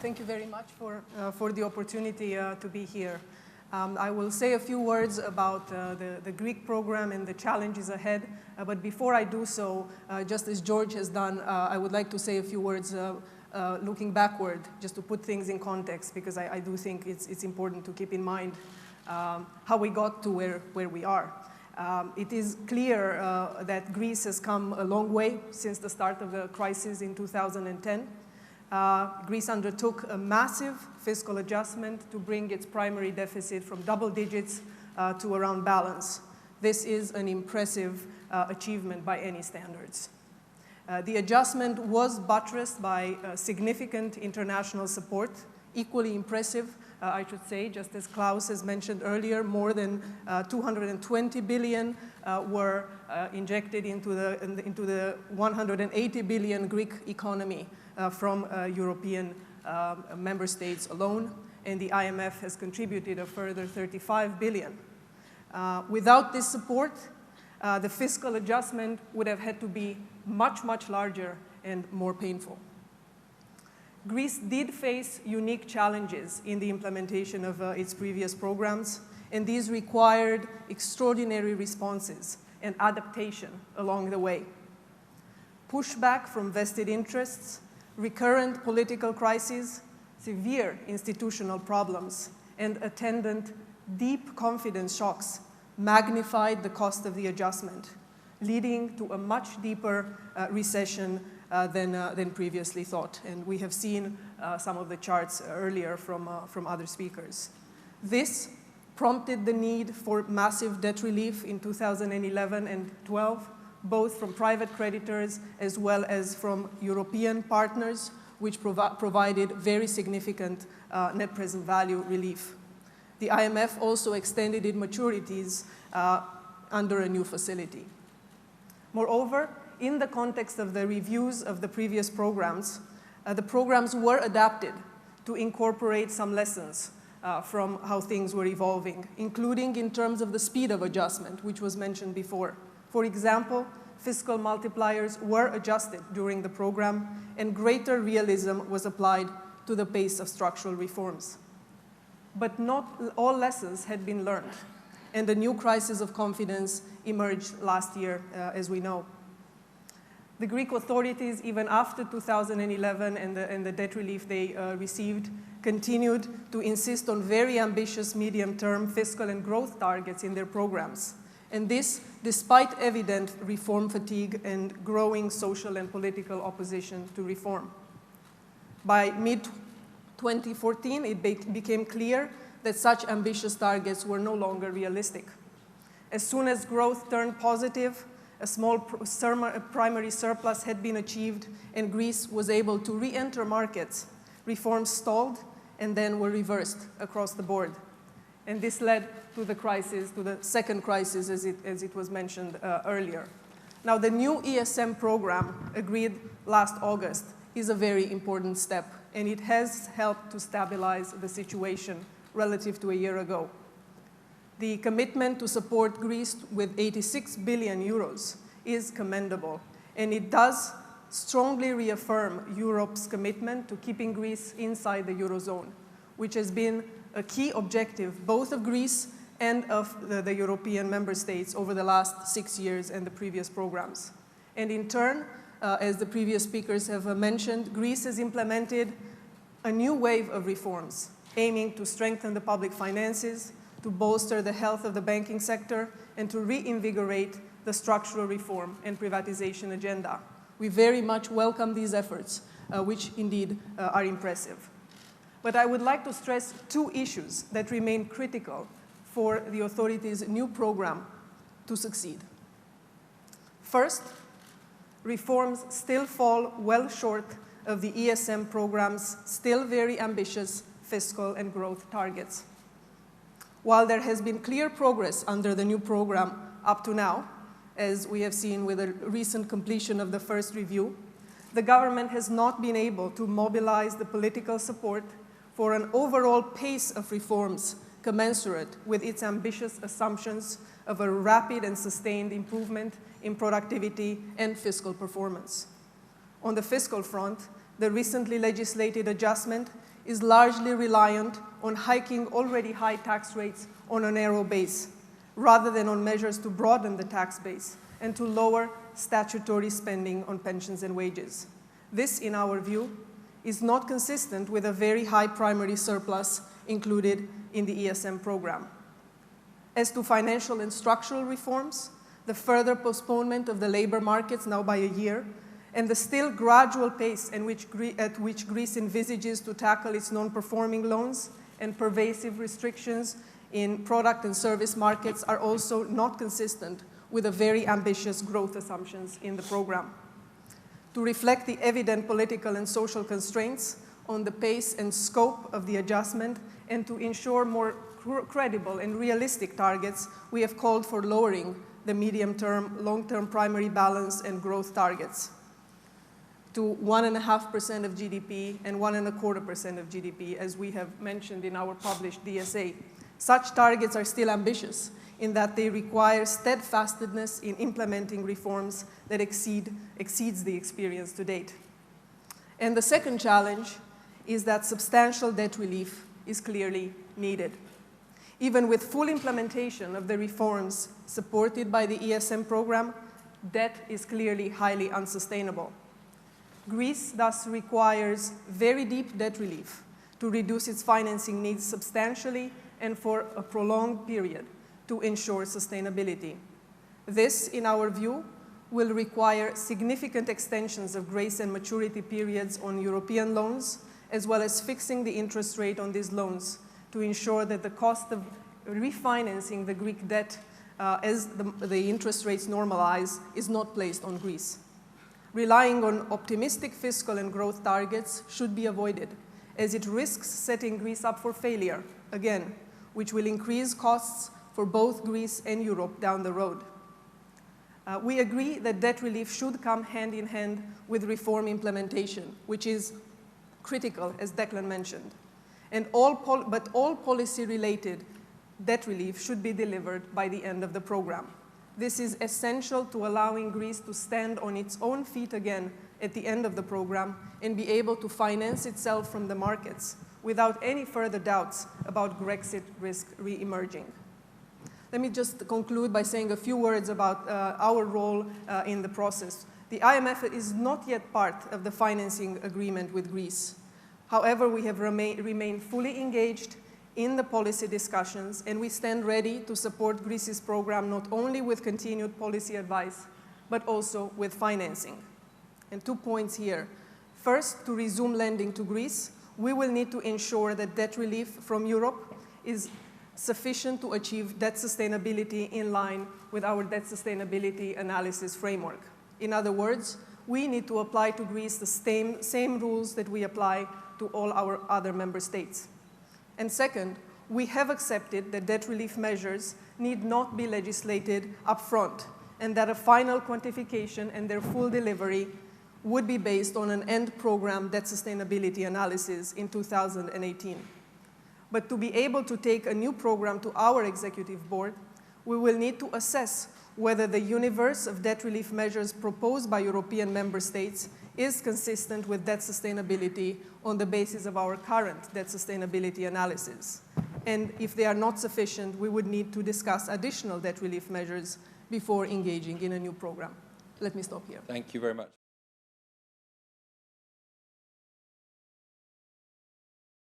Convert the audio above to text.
Thank you very much for the opportunity to be here. I will say a few words about the Greek program and the challenges ahead. But before I do so, just as George has done, I would like to say a few words looking backward, just to put things in context, because I do think it's important to keep in mind how we got to where we are. It is clear that Greece has come a long way since the start of the crisis in 2010. Greece undertook a massive fiscal adjustment to bring its primary deficit from double digits to around balance. This is an impressive achievement by any standards. The adjustment was buttressed by significant international support, equally impressive, I should say, just as Klaus has mentioned earlier. More than 220 billion were injected into the 180 billion Greek economy from European member states alone, and the IMF has contributed a further 35 billion. Without this support, the fiscal adjustment would have had to be much, much larger and more painful. Greece did face unique challenges in the implementation of its previous programs, and these required extraordinary responses and adaptation along the way. Pushback from vested interests, recurrent political crises, severe institutional problems, and attendant deep confidence shocks magnified the cost of the adjustment, leading to a much deeper recession than previously thought. And we have seen some of the charts earlier from other speakers. This prompted the need for massive debt relief in 2011 and 12, both from private creditors as well as from European partners, which provided very significant net present value relief. The IMF also extended its maturities under a new facility. Moreover, in the context of the reviews of the previous programs, the programs were adapted to incorporate some lessons from how things were evolving, including in terms of the speed of adjustment, which was mentioned before. For example, fiscal multipliers were adjusted during the program, and greater realism was applied to the pace of structural reforms. But not all lessons had been learned, and a new crisis of confidence emerged last year, as we know. The Greek authorities, even after 2011 and the debt relief they received, continued to insist on very ambitious medium-term fiscal and growth targets in their programs. And this, despite evident reform fatigue and growing social and political opposition to reform. By mid-2014, it became clear that such ambitious targets were no longer realistic. As soon as growth turned positive, a small primary surplus had been achieved, and Greece was able to re-enter markets. Reforms stalled and then were reversed across the board. And this led to the crisis, to the second crisis, as it was mentioned earlier. Now, the new ESM program, agreed last August, is a very important step, and it has helped to stabilize the situation relative to a year ago. The commitment to support Greece with 86 billion euros is commendable, and it does strongly reaffirm Europe's commitment to keeping Greece inside the Eurozone, which has been a key objective both of Greece and of the European member states over the last 6 years and the previous programs. And in turn, as the previous speakers have mentioned, Greece has implemented a new wave of reforms aiming to strengthen the public finances, to bolster the health of the banking sector, and to reinvigorate the structural reform and privatization agenda. We very much welcome these efforts, which indeed are impressive. But I would like to stress two issues that remain critical for the authorities' new program to succeed. First, reforms still fall well short of the ESM program's still very ambitious fiscal and growth targets. While there has been clear progress under the new program up to now, as we have seen with the recent completion of the first review, the government has not been able to mobilize the political support for an overall pace of reforms commensurate with its ambitious assumptions of a rapid and sustained improvement in productivity and fiscal performance. On the fiscal front, the recently legislated adjustment is largely reliant on hiking already high tax rates on a narrow base, rather than on measures to broaden the tax base and to lower statutory spending on pensions and wages. This, in our view, is not consistent with a very high primary surplus included in the ESM program. As to financial and structural reforms, the further postponement of the labor markets now by a year, and the still gradual pace at which Greece envisages to tackle its non-performing loans and pervasive restrictions in product and service markets are also not consistent with the very ambitious growth assumptions in the program. To reflect the evident political and social constraints on the pace and scope of the adjustment and to ensure more credible and realistic targets, we have called for lowering the medium-term, long-term primary balance and growth targets to 1.5% of GDP and 1.25% of GDP, as we have mentioned in our published DSA. Such targets are still ambitious in that they require steadfastness in implementing reforms that exceeds the experience to date. And the second challenge is that substantial debt relief is clearly needed. Even with full implementation of the reforms supported by the ESM program, debt is clearly highly unsustainable. Greece thus requires very deep debt relief to reduce its financing needs substantially and for a prolonged period to ensure sustainability. This, in our view, will require significant extensions of grace and maturity periods on European loans, as well as fixing the interest rate on these loans to ensure that the cost of refinancing the Greek debt as the interest rates normalize is not placed on Greece. Relying on optimistic fiscal and growth targets should be avoided, as it risks setting Greece up for failure, again, which will increase costs for both Greece and Europe down the road. We agree that debt relief should come hand in hand with reform implementation, which is critical, as Declan mentioned. But all policy-related debt relief should be delivered by the end of the program. This is essential to allowing Greece to stand on its own feet again at the end of the program and be able to finance itself from the markets without any further doubts about Brexit risk re-emerging. Let me just conclude by saying a few words about our role in the process. The IMF is not yet part of the financing agreement with Greece. However, we have remained fully engaged in the policy discussions, and we stand ready to support Greece's program not only with continued policy advice, but also with financing. And 2 points here. First, to resume lending to Greece, we will need to ensure that debt relief from Europe is sufficient to achieve debt sustainability in line with our debt sustainability analysis framework. In other words, we need to apply to Greece the same rules that we apply to all our other member states. And second, we have accepted that debt relief measures need not be legislated upfront, and that a final quantification and their full delivery would be based on an end program debt sustainability analysis in 2018. But to be able to take a new program to our executive board, we will need to assess whether the universe of debt relief measures proposed by European member states is consistent with debt sustainability on the basis of our current debt sustainability analysis. And if they are not sufficient, we would need to discuss additional debt relief measures before engaging in a new program. Let me stop here. Thank you very much.